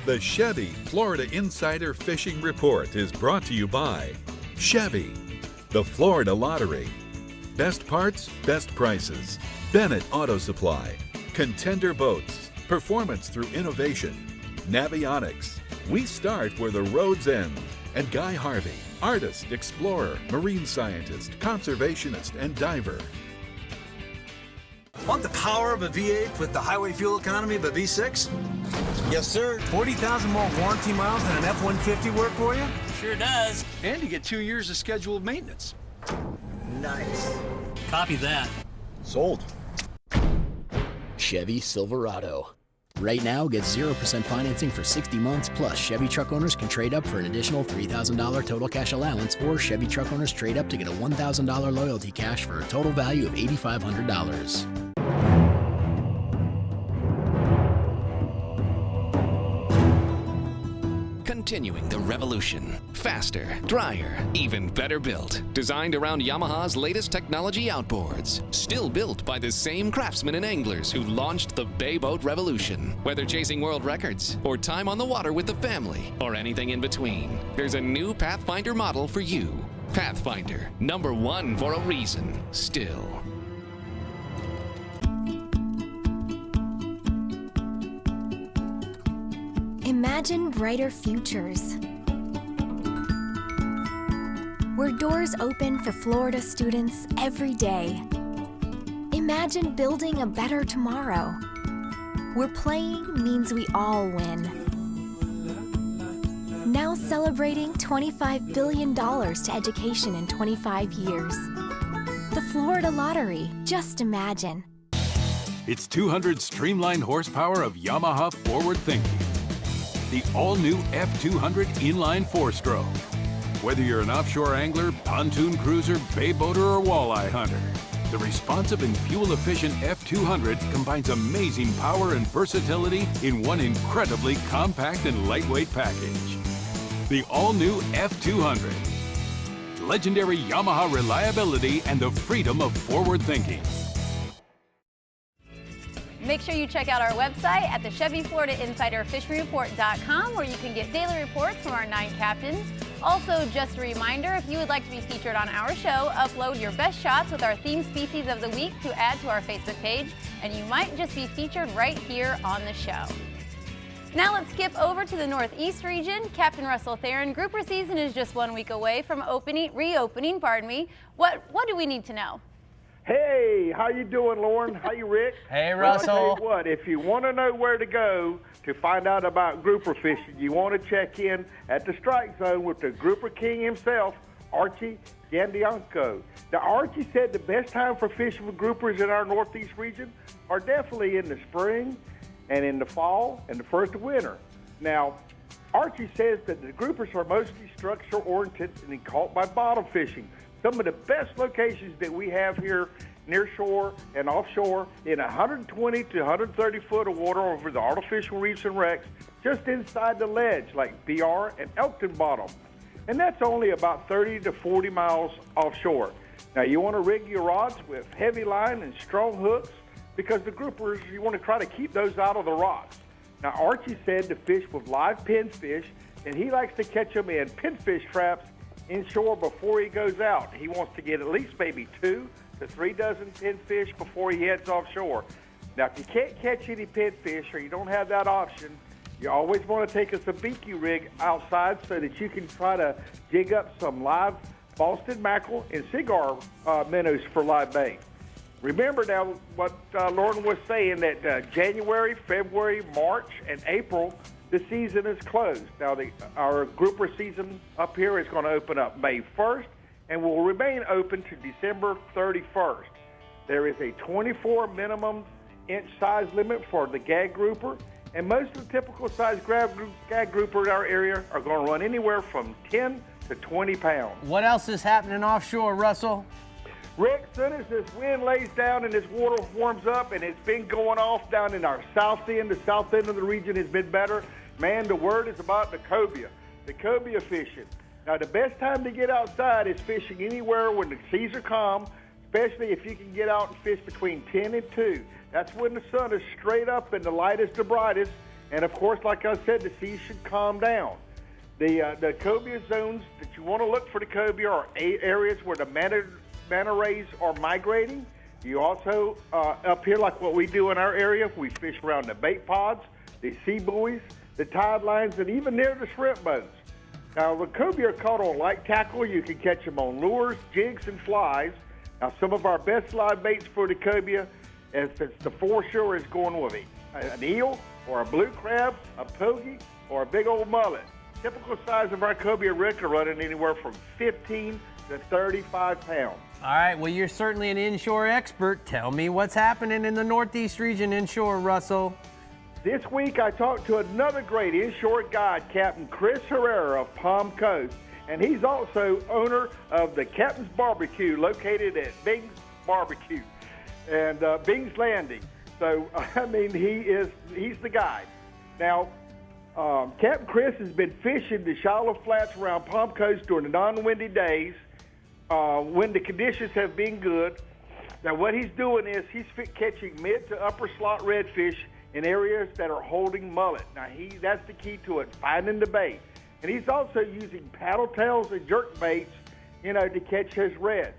The Chevy Florida Insider Fishing Report is brought to you by Chevy, the Florida Lottery, Best Parts, Best Prices, Bennett Auto Supply, Contender Boats, Performance Through Innovation, Navionics, We Start Where the Roads End, and Guy Harvey, artist, explorer, marine scientist, conservationist, and diver. Want the power of a V8 with the highway fuel economy of a V6? Yes, sir. 40,000 more warranty miles than an F-150 work for you? Sure does. And you get 2 years of scheduled maintenance. Nice. Copy that. Sold. Chevy Silverado. Right now, get 0% financing for 60 months, plus Chevy truck owners can trade up for an additional $3,000 total cash allowance, or Chevy truck owners trade up to get a $1,000 loyalty cash for a total value of $8,500. Continuing the revolution. Faster, drier, even better built. Designed around Yamaha's latest technology outboards. Still built by the same craftsmen and anglers who launched the Bay Boat Revolution. Whether chasing world records, or time on the water with the family, or anything in between, there's a new Pathfinder model for you. Pathfinder, #1 for a reason, still. Imagine brighter futures, where doors open for Florida students every day. Imagine building a better tomorrow, where playing means we all win. Now celebrating $25 billion to education in 25 years. The Florida Lottery, just imagine. It's 200 streamlined horsepower of Yamaha forward thinking. The all-new F200 inline 4-stroke. Whether you're an offshore angler, pontoon cruiser, bay boater, or walleye hunter, the responsive and fuel-efficient F200 combines amazing power and versatility in one incredibly compact and lightweight package. The all-new F200. Legendary Yamaha reliability and the freedom of forward thinking. Make sure you check out our website at the Chevy Florida Insider Fishing Report.com, where you can get daily reports from our 9 captains. Also, just a reminder, if you would like to be featured on our show, upload your best shots with our theme species of the week to add to our Facebook page, and you might just be featured right here on the show. Now let's skip over to the Northeast region. Captain Russell Theron, grouper season is just 1 week away from reopening. What do we need to know? Hey, how you doing, Lauren? How you, Rick? Hey, Well, Russell. I tell you what, if you want to know where to go to find out about grouper fishing, you want to check in at the strike zone with the grouper king himself, Archie Gandianco. Now, Archie said the best time for fishing with groupers in our Northeast region are definitely in the spring and in the fall and the first of winter. Now, Archie says that the groupers are mostly structure-oriented and caught by bottom fishing. Some of the best locations that we have here near shore and offshore in 120 to 130 foot of water over the artificial reefs and wrecks just inside the ledge like BR and Elkton Bottom. And that's only about 30 to 40 miles offshore. Now you want to rig your rods with heavy line and strong hooks because the groupers, you want to try to keep those out of the rocks. Now Archie said to fish with live pinfish, and he likes to catch them in pinfish traps inshore before he goes out. He wants to get at least maybe 2 to 3 dozen pinfish before he heads offshore. Now, if you can't catch any pinfish or you don't have that option, you always want to take a sabiki rig outside so that you can try to jig up some live Boston mackerel and cigar minnows for live bait. Remember now what Lauren was saying, that January, February, March, and April, the season is closed. Now, our grouper season up here is going to open up May 1st and will remain open to December 31st. There is a 24 minimum inch size limit for the gag grouper, and most of the typical size gag grouper in our area are going to run anywhere from 10 to 20 pounds. What else is happening offshore, Russell? Rick, as soon as this wind lays down and this water warms up, and it's been going off down in our south end, the south end of the region has been better. Man, the word is about the cobia fishing. Now, the best time to get outside is fishing anywhere when the seas are calm, especially if you can get out and fish between 10 and 2. That's when the sun is straight up and the light is the brightest, And, of course, like I said, the sea should calm down. The cobia zones that you want to look for the cobia are areas where the manta rays are migrating. You also, up here, like what we do in our area, we fish around the bait pods, the sea buoys, the tide lines, and even near the shrimp boats. Now, the cobia are caught on light tackle. You can catch them on lures, jigs, and flies. Now, some of our best live baits for the cobia, if it's the foreshore, is going with an eel or a blue crab, a pogie, or a big old mullet. Typical size of our cobia, Rick, are running anywhere from 15 to 35 pounds. All right, well, you're certainly an inshore expert. Tell me what's happening in the Northeast region inshore, Russell. This week, I talked to another great inshore guide, Captain Chris Herrera of Palm Coast, and he's also owner of the Captain's Barbecue located at Bing's Barbecue and Bing's Landing. So, I mean, he's the guy. Now, Captain Chris has been fishing the shallow flats around Palm Coast during the non-windy days when the conditions have been good. Now, what he's doing is he's catching mid to upper slot redfish in areas that are holding mullet. Now, that's the key to it, finding the bait. And he's also using paddle tails and jerk baits, to catch his reds.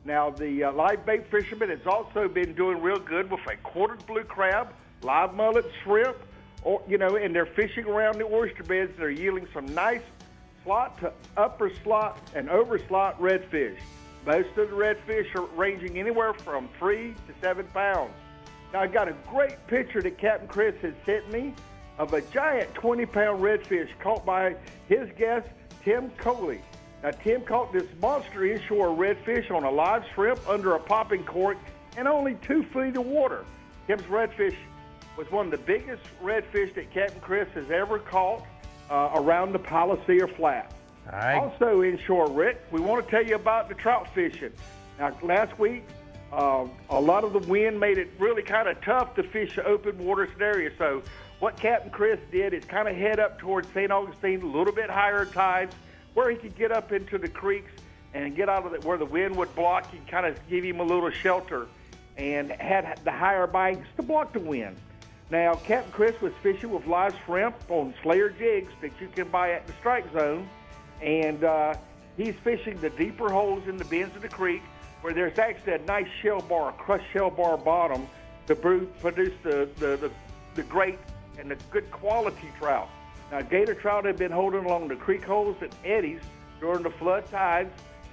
Now, the live bait fisherman has also been doing real good with a quartered blue crab, live mullet, shrimp, and they're fishing around the oyster beds. They're yielding some nice slot to upper slot and over slot redfish. Most of the redfish are ranging anywhere from 3 to 7 pounds. Now, I got a great picture that Captain Chris has sent me of a giant 20-pound redfish caught by his guest, Tim Coley. Now, Tim caught this monster inshore redfish on a live shrimp under a popping cork in only 2 feet of water. Tim's redfish was one of the biggest redfish that Captain Chris has ever caught around the Palisade Flat. All right. Also inshore, Rick, we want to tell you about the trout fishing. Now, last week, a lot of the wind made it really kind of tough to fish the open waters area. So what Captain Chris did is kind of head up towards St. Augustine, a little bit higher tides, where he could get up into the creeks and get out of where the wind would block and kind of give him a little shelter, and had the higher banks to block the wind. Now, Captain Chris was fishing with live shrimp on Slayer jigs that you can buy at the strike zone, and he's fishing the deeper holes in the bends of the creek where there's actually a nice shell bar, a crushed shell bar bottom to produce the great and the good quality trout. Now, gator trout have been holding along the creek holes and eddies during the flood tides,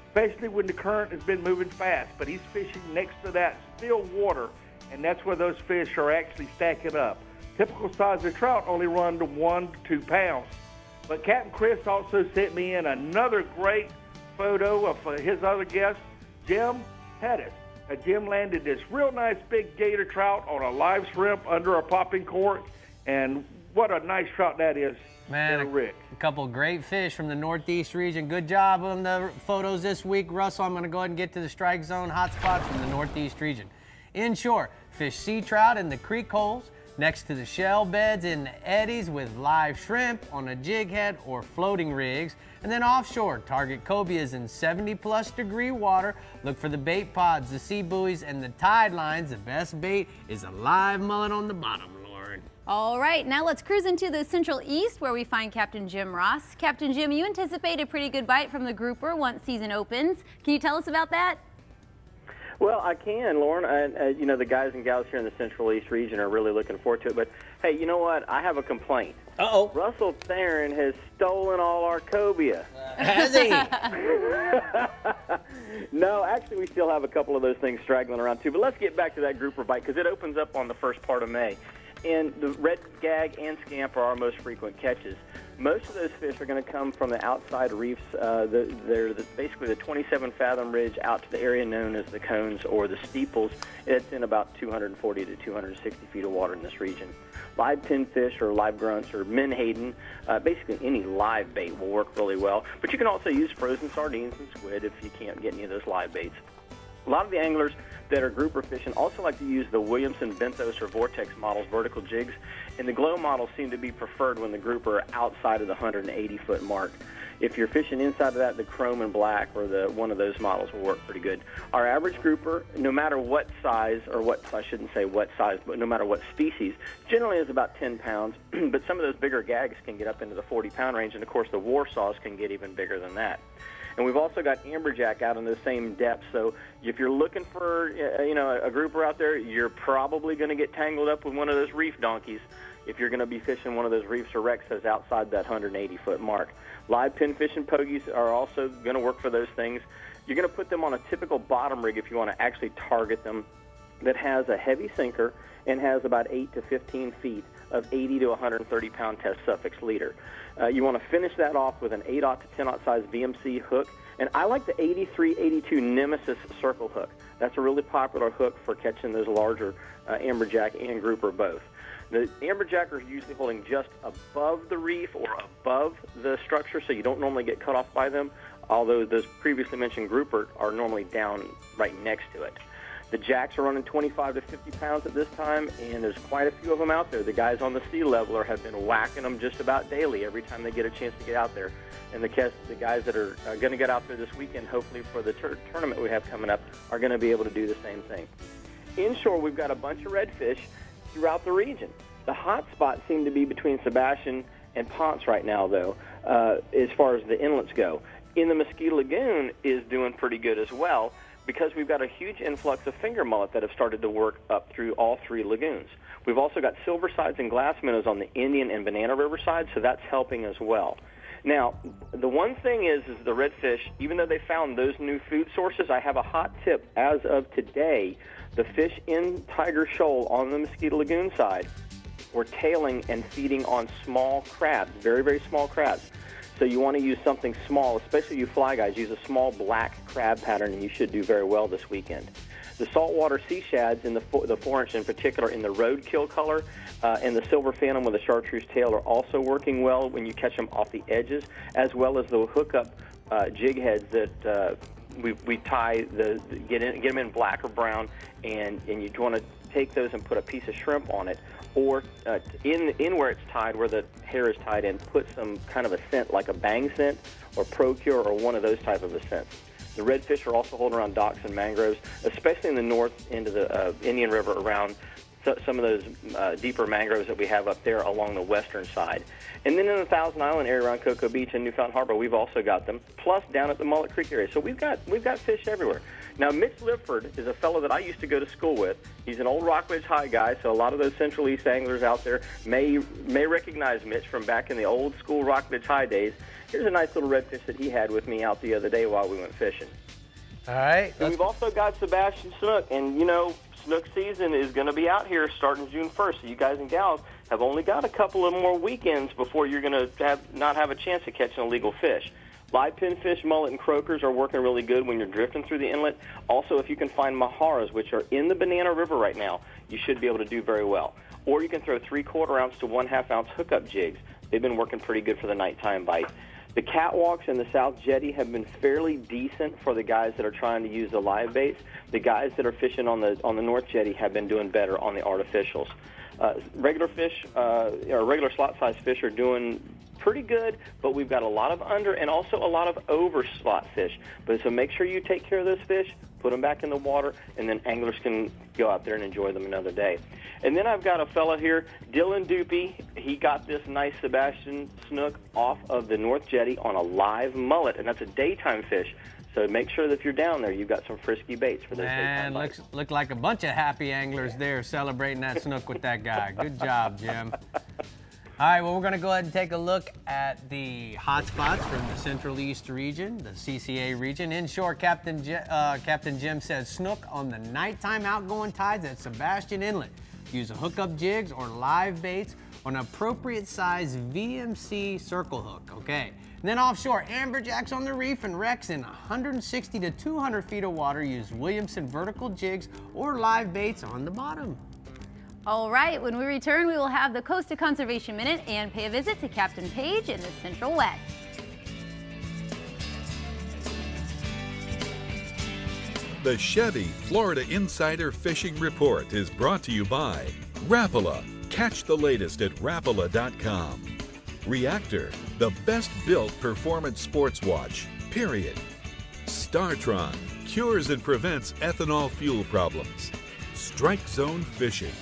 especially when the current has been moving fast. But he's fishing next to that still water, and that's where those fish are actually stacking up. Typical size of trout only run to 1 to 2 pounds. But Captain Chris also sent me in another great photo of his other guest, Jim Pettis. Now, Jim landed this real nice big gator trout on a live shrimp under a popping cork, and what a nice trout that is. Man, Rick. A couple great fish from the Northeast region. Good job on the photos this week, Russell. I'm going to go ahead and get to the strike zone hotspot from the Northeast region. Inshore, fish sea trout in the creek holes, next to the shell beds in the eddies with live shrimp on a jig head or floating rigs. And then offshore, target cobias in 70-plus degree water. Look for the bait pods, the sea buoys, and the tide lines. The best bait is a live mullet on the bottom, Lauren. All right, now let's cruise into the Central East where we find Captain Jim Ross. Captain Jim, you anticipate a pretty good bite from the grouper once season opens. Can you tell us about that? Well, I can, Lauren. The guys and gals here in the Central East region are really looking forward to it. But, hey, you know what? I have a complaint. Uh-oh. Russell Theron has stolen all our cobia. Has he? No, actually, we still have a couple of those things straggling around, too. But let's get back to that grouper bite because it opens up on the first part of May. And the red gag and scamp are our most frequent catches. Most of those fish are going to come from the outside reefs. They're basically the 27-fathom ridge out to the area known as the cones or the steeples. It's in about 240 to 260 feet of water in this region. Live pinfish or live grunts or menhaden, basically any live bait will work really well. But you can also use frozen sardines and squid if you can't get any of those live baits. A lot of the anglers that are grouper fishing also like to use the Williamson, Benthos, or Vortex models, vertical jigs, and the glow models seem to be preferred when the grouper are outside of the 180-foot mark. If you're fishing inside of that, the chrome and black or one of those models will work pretty good. Our average grouper, no matter what size, I shouldn't say what size, but no matter what species, generally is about 10 pounds. But some of those bigger gags can get up into the 40-pound range, and of course the Warsaws can get even bigger than that. And we've also got amberjack out in those same depths. So if you're looking for a grouper out there, you're probably going to get tangled up with one of those reef donkeys if you're going to be fishing one of those reefs or wrecks that's outside that 180-foot mark. Live pin fishing pogies are also going to work for those things. You're going to put them on a typical bottom rig if you want to actually target them that has a heavy sinker and has about 8 to 15 feet of 80 to 130-pound test suffix leader. You want to finish that off with an 8/0 to 10/0 size VMC hook. And I like the 83-82 Nemesis circle hook. That's a really popular hook for catching those larger amberjack and grouper both. The amberjack are usually holding just above the reef or above the structure, so you don't normally get cut off by them, although those previously mentioned grouper are normally down right next to it. The jacks are running 25 to 50 pounds at this time, and there's quite a few of them out there. The guys on the sea leveler have been whacking them just about daily every time they get a chance to get out there. And the guys that are going to get out there this weekend, hopefully for the tournament we have coming up, are going to be able to do the same thing. Inshore, we've got a bunch of redfish throughout the region. The hot spots seem to be between Sebastian and Ponce right now, though, as far as the inlets go. In the Mosquito Lagoon is doing pretty good as well, because we've got a huge influx of finger mullet that have started to work up through all three lagoons. We've also got silver sides and glass minnows on the Indian and Banana River side, so that's helping as well. Now, the one thing is the redfish, even though they found those new food sources, I have a hot tip as of today. The fish in Tiger Shoal on the Mosquito Lagoon side were tailing and feeding on small crabs, very, very small crabs. So you want to use something small, especially you fly guys. Use a small black crab pattern, and you should do very well this weekend. The saltwater sea shads, in the 4-inch in particular, in the roadkill color, and the silver phantom with a chartreuse tail are also working well when you catch them off the edges, as well as the hookup jig heads that we tie, get them in black or brown, and you want to take those and put a piece of shrimp on it, or in where it's tied, where the hair is tied in, put some kind of a scent like a bang scent or Procure or one of those type of a scents. The redfish are also holding around docks and mangroves, especially in the north end of the Indian River around some of those deeper mangroves that we have up there along the western side. And then in the Thousand Island area around Cocoa Beach and Newfound Harbor, we've also got them, plus down at the Mullet Creek area. So we've got fish everywhere. Now, Mitch Lipford is a fellow that I used to go to school with. He's an old Rockledge High guy, so a lot of those Central East anglers out there may recognize Mitch from back in the old school Rockledge High days. Here's a nice little redfish that he had with me out the other day while we went fishing. All right. And we've also got Sebastian Snook, and Snook season is going to be out here starting June 1st, so you guys and gals have only got a couple of more weekends before you're going to not have a chance of catching illegal fish. Live pinfish, mullet, and croakers are working really good when you're drifting through the inlet. Also, if you can find maharas, which are in the Banana River right now, you should be able to do very well. Or you can throw 3/4 ounce to 1/2 ounce hookup jigs. They've been working pretty good for the nighttime bite. The catwalks in the South Jetty have been fairly decent for the guys that are trying to use the live baits. The guys that are fishing on the North Jetty have been doing better on the artificials. Regular fish, or regular slot size fish, are doing pretty good, but we've got a lot of under and also a lot of over slot fish. But so make sure you take care of those fish, put them back in the water, and then anglers can go out there and enjoy them another day. And then I've got a fella here, Dylan Doopy. He got this nice Sebastian Snook off of the North Jetty on a live mullet, and that's a daytime fish. So make sure that if you're down there, you've got some frisky baits for those daytime bites. Look like a bunch of happy anglers there celebrating that snook with that guy. Good job, Jim. All right, well, we're going to go ahead and take a look at the hot spots from the Central East region, the CCA region. Inshore, Captain Jim says snook on the nighttime outgoing tides at Sebastian Inlet. Use a hookup jigs or live baits on appropriate size VMC circle hook, okay? And then offshore, amberjacks on the reef and wrecks in 160 to 200 feet of water. Use Williamson vertical jigs or live baits on the bottom. All right, when we return, we will have the Costa Conservation Minute and pay a visit to Captain Page in the Central West. The Chevy Florida Insider Fishing Report is brought to you by Rapala. Catch the latest at Rapala.com. Reactor, the best built performance sports watch, period. StarTron, cures and prevents ethanol fuel problems. Strike Zone Fishing.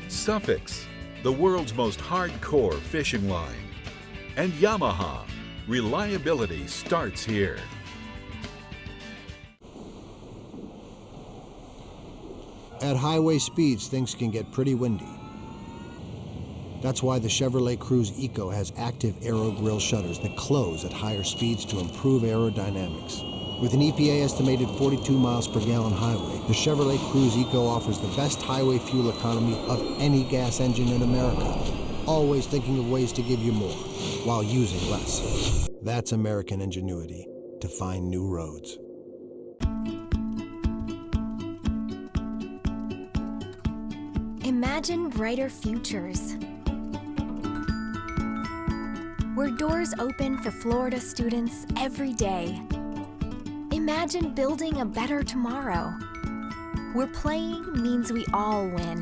Suffix, the world's most hardcore fishing line. And Yamaha, reliability starts here. At highway speeds, things can get pretty windy. That's why the Chevrolet Cruze Eco has active aero grille shutters that close at higher speeds to improve aerodynamics. With an EPA estimated 42 miles per gallon highway, the Chevrolet Cruze Eco offers the best highway fuel economy of any gas engine in America, always thinking of ways to give you more while using less. That's American ingenuity to find new roads. Imagine brighter futures, where doors open for Florida students every day. Imagine building a better tomorrow, where playing means we all win.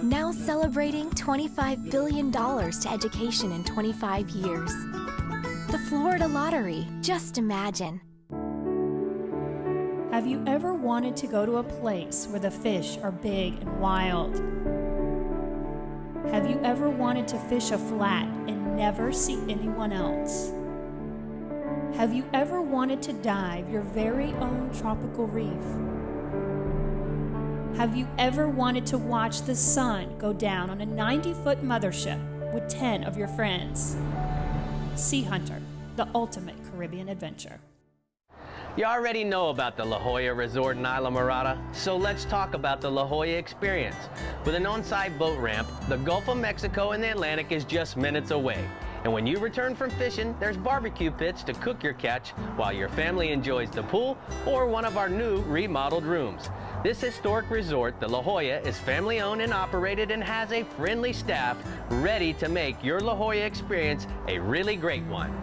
Now celebrating $25 billion to education in 25 years. The Florida Lottery, just imagine. Have you ever wanted to go to a place where the fish are big and wild? Have you ever wanted to fish a flat and never see anyone else? Have you ever wanted to dive your very own tropical reef? Have you ever wanted to watch the sun go down on a 90-foot mothership with 10 of your friends? Sea Hunter, the ultimate Caribbean adventure. You already know about the La Jolla Resort in Isla Mirada, so let's talk about the La Jolla experience. With an on-site boat ramp, the Gulf of Mexico and the Atlantic is just minutes away. And when you return from fishing, there's barbecue pits to cook your catch while your family enjoys the pool or one of our new remodeled rooms. This historic resort, the La Jolla, is family-owned and operated and has a friendly staff ready to make your La Jolla experience a really great one.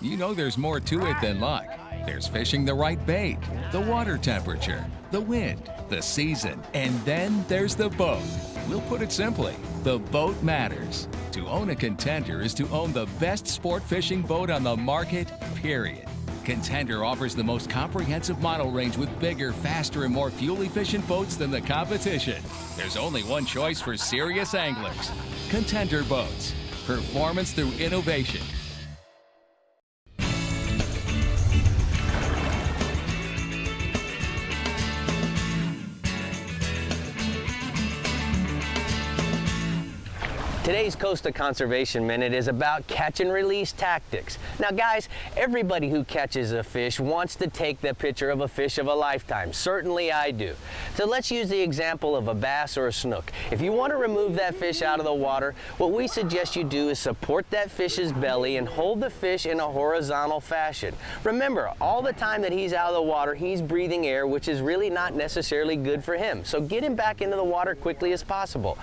You know there's more to it than luck. There's fishing the right bait, the water temperature, the wind, the season, and then there's the boat. We'll put it simply, the boat matters. To own a Contender is to own the best sport fishing boat on the market, period. Contender offers the most comprehensive model range with bigger, faster, and more fuel-efficient boats than the competition. There's only one choice for serious anglers. Contender Boats. Performance through innovation. Today's Costa Conservation Minute is about catch and release tactics. Now guys, everybody who catches a fish wants to take the picture of a fish of a lifetime. Certainly I do. So let's use the example of a bass or a snook. If you want to remove that fish out of the water, what we suggest you do is support that fish's belly and hold the fish in a horizontal fashion. Remember, all the time that he's out of the water, he's breathing air, which is really not necessarily good for him. So get him back into the water quickly as possible.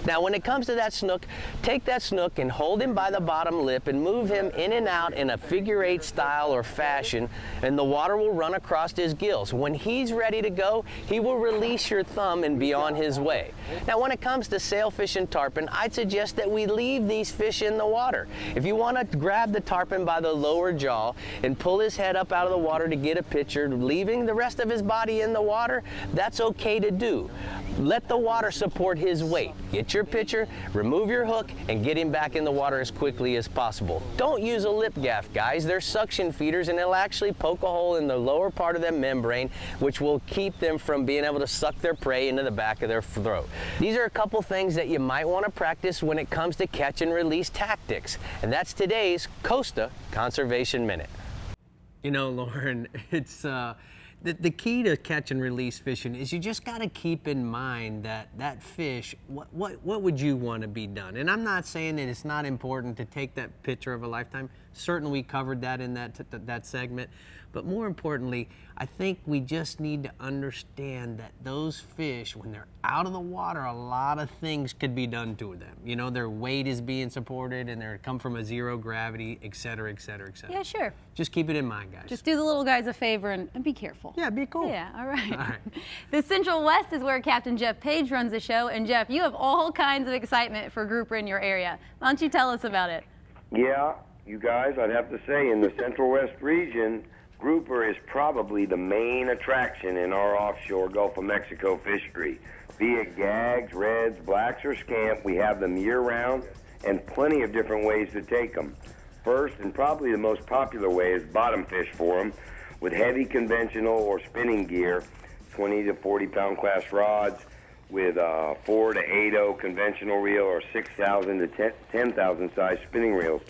Now when it comes to that snook, take that snook and hold him by the bottom lip and move him in and out in a figure-8 style or fashion, and the water will run across his gills. When he's ready to go, he will release your thumb and be on his way. Now when it comes to sailfish and tarpon, I'd suggest that we leave these fish in the water. If you want to grab the tarpon by the lower jaw and pull his head up out of the water to get a picture, leaving the rest of his body in the water, that's okay to do. Let the water support his weight. Get your picture, remove your hook, and get him back in the water as quickly as possible. Don't use a lip gaff, guys. They're suction feeders, and they'll actually poke a hole in the lower part of their membrane, which will keep them from being able to suck their prey into the back of their throat. These are a couple things that you might want to practice when it comes to catch and release tactics. And that's today's Costa Conservation Minute. You know, Lauren, it's the key to catch and release fishing is you just got to keep in mind that that fish, what would you want to be done? And I'm not saying that it's not important to take that picture of a lifetime. Certainly we covered that in that segment. But more importantly, I think we just need to understand that those fish, when they're out of the water, a lot of things could be done to them. You know, their weight is being supported and they come from a zero gravity, et cetera, et cetera, et cetera. Yeah, sure. Just keep it in mind, guys. Just do the little guys a favor and be careful. Yeah, be cool. Yeah, all right. All right. The Central West is where Captain Jeff Page runs the show. And Jeff, you have all kinds of excitement for grouper in your area. Why don't you tell us about it? Yeah, you guys, I'd have to say in the Central West region, grouper is probably the main attraction in our offshore Gulf of Mexico fishery. Be it gags, reds, blacks, or scamp, we have them year-round and plenty of different ways to take them. First, and probably the most popular way, is bottom fish for them with heavy conventional or spinning gear, 20 to 40-pound class rods with 4 to 8.0 conventional reel or 6,000 to 10,000 size spinning reels,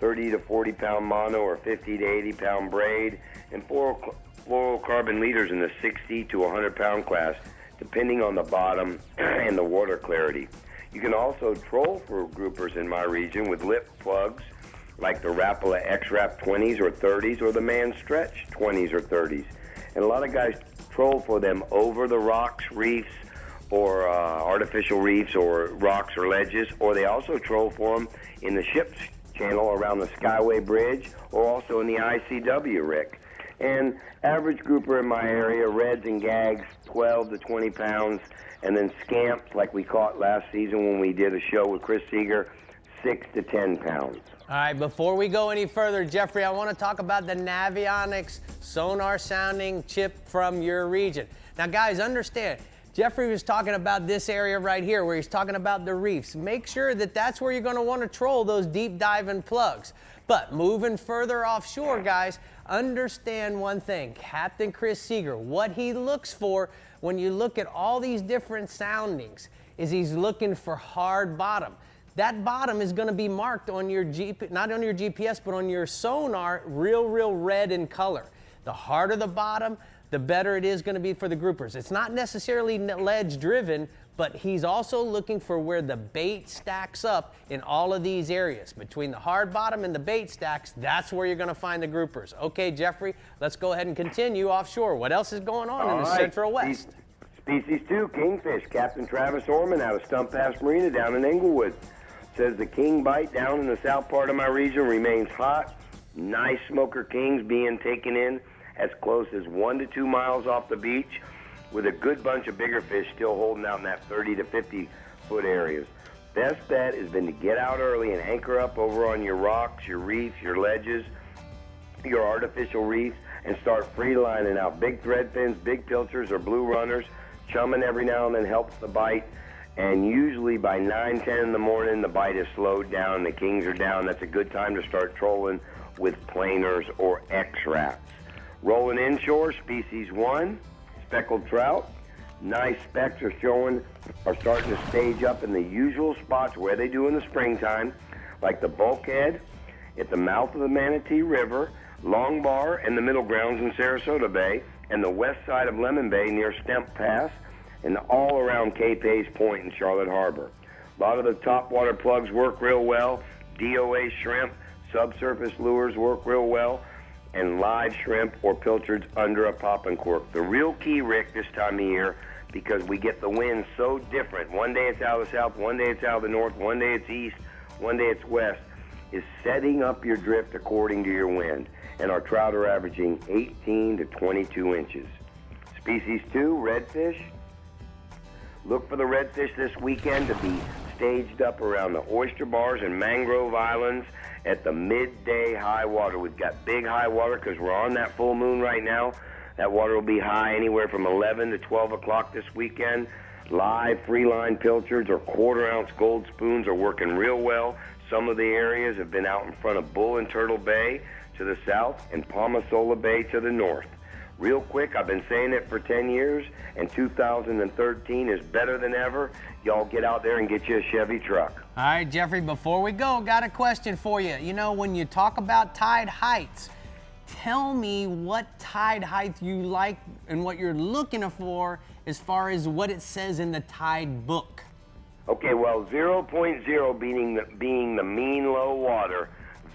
30 to 40-pound mono or 50 to 80-pound braid, and fluorocarbon leaders in the 60 to 100-pound class, depending on the bottom and the water clarity. You can also troll for groupers in my region with lip plugs like the Rapala X-Rap 20s or 30s or the Man Stretch 20s or 30s. And a lot of guys troll for them over the rocks, reefs, or artificial reefs or rocks or ledges, or they also troll for them in the ship's channel around the Skyway Bridge or also in the ICW, Rick. And average grouper in my area, reds and gags, 12 to 20 pounds, and then scamps, like we caught last season when we did a show with Chris Seeger, 6 to 10 pounds. All right, before we go any further, Jeffrey, I want to talk about the Navionics sonar sounding chip from your region. Now, guys, understand, Jeffrey was talking about this area right here where he's talking about the reefs. Make sure that that's where you're going to want to troll those deep diving plugs. But moving further offshore, guys, understand one thing. Captain Chris Seeger, what he looks for when you look at all these different soundings is he's looking for hard bottom. That bottom is going to be marked on your not on your GPS, but on your sonar, real red in color. The harder the bottom, the better it is going to be for the groupers. It's not necessarily ledge driven, but he's also looking for where the bait stacks up in all of these areas. Between the hard bottom and the bait stacks, that's where you're going to find the groupers. Okay, Jeffrey, let's go ahead and continue offshore. What else is going on in the Central West? Species 2, kingfish. Captain Travis Orman out of Stump Pass Marina down in Englewood says the king bite down in the south part of my region remains hot. Nice smoker kings being taken in as close as 1 to 2 miles off the beach, with a good bunch of bigger fish still holding out in that 30 to 50 foot areas. Best bet has been to get out early and anchor up over on your rocks, your reefs, your ledges, your artificial reefs, and start free lining out. Big thread fins, big pilchers, or blue runners. Chumming every now and then helps the bite. And usually by 9, 10 in the morning, the bite is slowed down, the kings are down. That's a good time to start trolling with planers or X-Raps. Rolling inshore, species 1, speckled trout. Nice specks are starting to stage up in the usual spots where they do in the springtime, like the bulkhead at the mouth of the Manatee River, Long Bar, and the middle grounds in Sarasota Bay, and the west side of Lemon Bay near Stump Pass, and all around Cape Hayes Point in Charlotte Harbor. A lot of the top water plugs work real well. DOA shrimp, subsurface lures work real well, and live shrimp or pilchards under a popping cork. The real key, Rick, this time of year, because we get the wind so different. One day it's out of the south, one day it's out of the north, one day it's east, one day it's west, is setting up your drift according to your wind. And our trout are averaging 18 to 22 inches. Species 2, redfish. Look for the redfish this weekend to be staged up around the oyster bars and mangrove islands at the midday high water. We've got big high water because we're on that full moon right now. That water will be high anywhere from 11 to 12 o'clock this weekend. Live free-line pilchards or quarter-ounce gold spoons are working real well. Some of the areas have been out in front of Bull and Turtle Bay to the south and Palmasola Bay to the north. Real quick, I've been saying it for 10 years, and 2013 is better than ever. Y'all get out there and get you a Chevy truck. All right, Jeffrey, before we go, got a question for you. You know, when you talk about tide heights, tell me what tide height you like and what you're looking for as far as what it says in the tide book. Okay, well, 0.0 being the mean low water,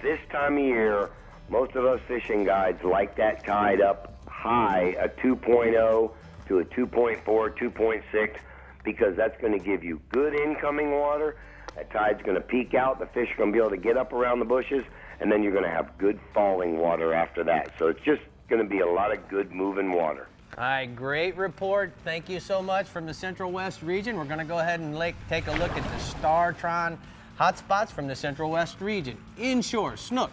this time of year, Most of us fishing guides like that tide up high, a 2.0 to a 2.4, 2.6, because that's going to give you good incoming water. That tide's going to peak out. The fish are going to be able to get up around the bushes, and then you're going to have good falling water after that. So it's just going to be a lot of good moving water. All right, great report. Thank you so much from the Central West region. We're going to go ahead and take a look at the StarTron hotspots from the Central West region. Inshore, snook.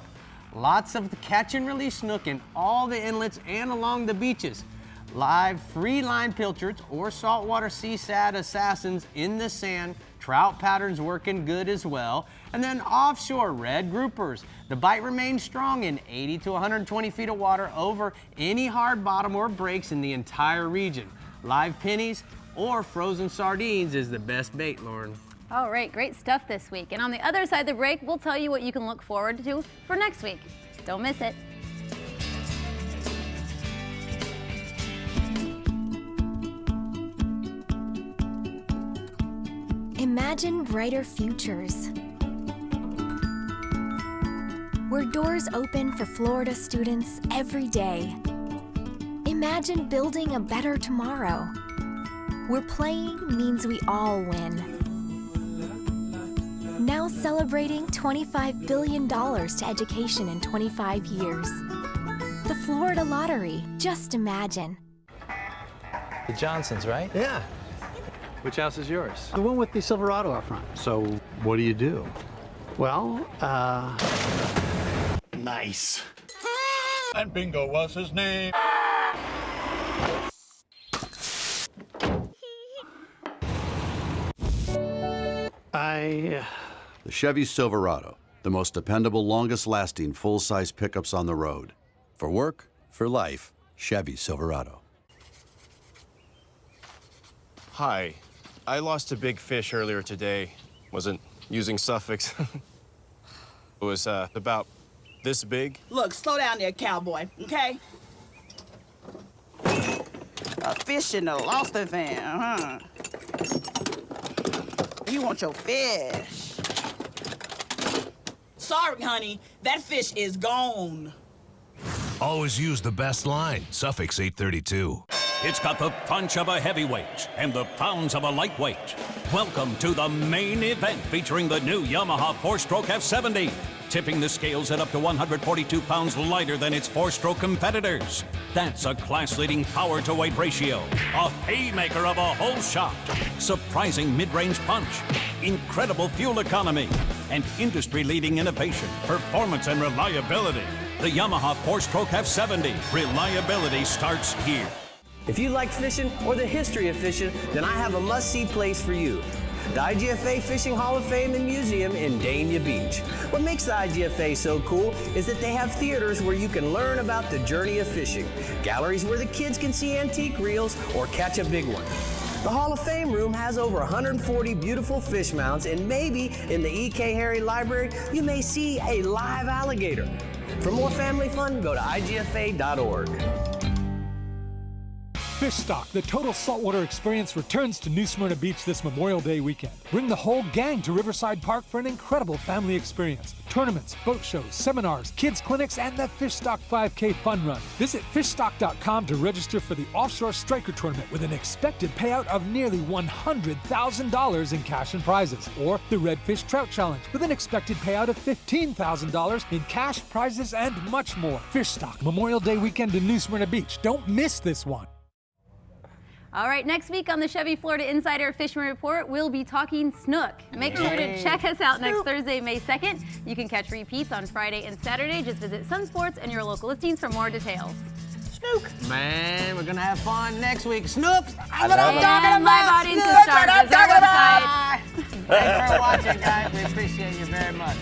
Lots of the catch and release snook in all the inlets and along the beaches. Live free line pilchards or saltwater CSAT assassins in the sand. Trout patterns working good as well. And then offshore, red groupers. The bite remains strong in 80 to 120 feet of water over any hard bottom or breaks in the entire region. Live pennies or frozen sardines is the best bait, Lauren. All right, great stuff this week. And on the other side of the break, we'll tell you what you can look forward to for next week. Don't miss it. Imagine brighter futures, where doors open for Florida students every day. Imagine building a better tomorrow, where playing means we all win. Now celebrating $25 billion to education in 25 years. The Florida Lottery, just imagine. The Johnsons, right? Yeah. Which house is yours? The one with the Silverado up front. So, what do you do? Well, Nice. And Bingo was his name. The Chevy Silverado, the most dependable, longest-lasting, full-size pickups on the road. For work, for life, Chevy Silverado. Hi. I lost a big fish earlier today. Wasn't using suffix. It was about this big. Look, slow down there, cowboy, okay? A fish in the lost a van, huh? You want your fish. Sorry, honey, that fish is gone. Always use the best line, Suffix 832. It's got the punch of a heavyweight and the pounds of a lightweight. Welcome to the main event featuring the new Yamaha 4-stroke F70. Tipping the scales at up to 142 pounds lighter than its 4-stroke competitors. That's a class-leading power-to-weight ratio, a haymaker of a whole shot, surprising mid-range punch, incredible fuel economy, and industry-leading innovation, performance, and reliability. The Yamaha 4-stroke F70. Reliability starts here. If you like fishing or the history of fishing, then I have a must-see place for you. The IGFA Fishing Hall of Fame and Museum in Dania Beach. What makes the IGFA so cool is that they have theaters where you can learn about the journey of fishing, galleries where the kids can see antique reels or catch a big one. The Hall of Fame room has over 140 beautiful fish mounts, and maybe in the E.K. Harry Library, you may see a live alligator. For more family fun, go to igfa.org. Fish Stock, the total saltwater experience, returns to New Smyrna Beach this Memorial Day weekend. Bring the whole gang to Riverside Park for an incredible family experience. Tournaments, boat shows, seminars, kids clinics, and the Fish Stock 5K Fun Run. Visit fishstock.com to register for the Offshore Striker Tournament with an expected payout of nearly $100,000 in cash and prizes. Or the Redfish Trout Challenge with an expected payout of $15,000 in cash, prizes, and much more. Fish Stock, Memorial Day weekend in New Smyrna Beach. Don't miss this one. All right, next week on the Chevy Florida Insider Fishing Report, we'll be talking snook. Make sure to check us out next Thursday, May 2nd. You can catch repeats on Friday and Saturday. Just visit Sun Sports and your local listings for more details. Snook. Man, we're going to have fun next week. Snoops. That's what I'm talking about. Live audience stars. Our website. Thanks for watching, guys. We appreciate you very much.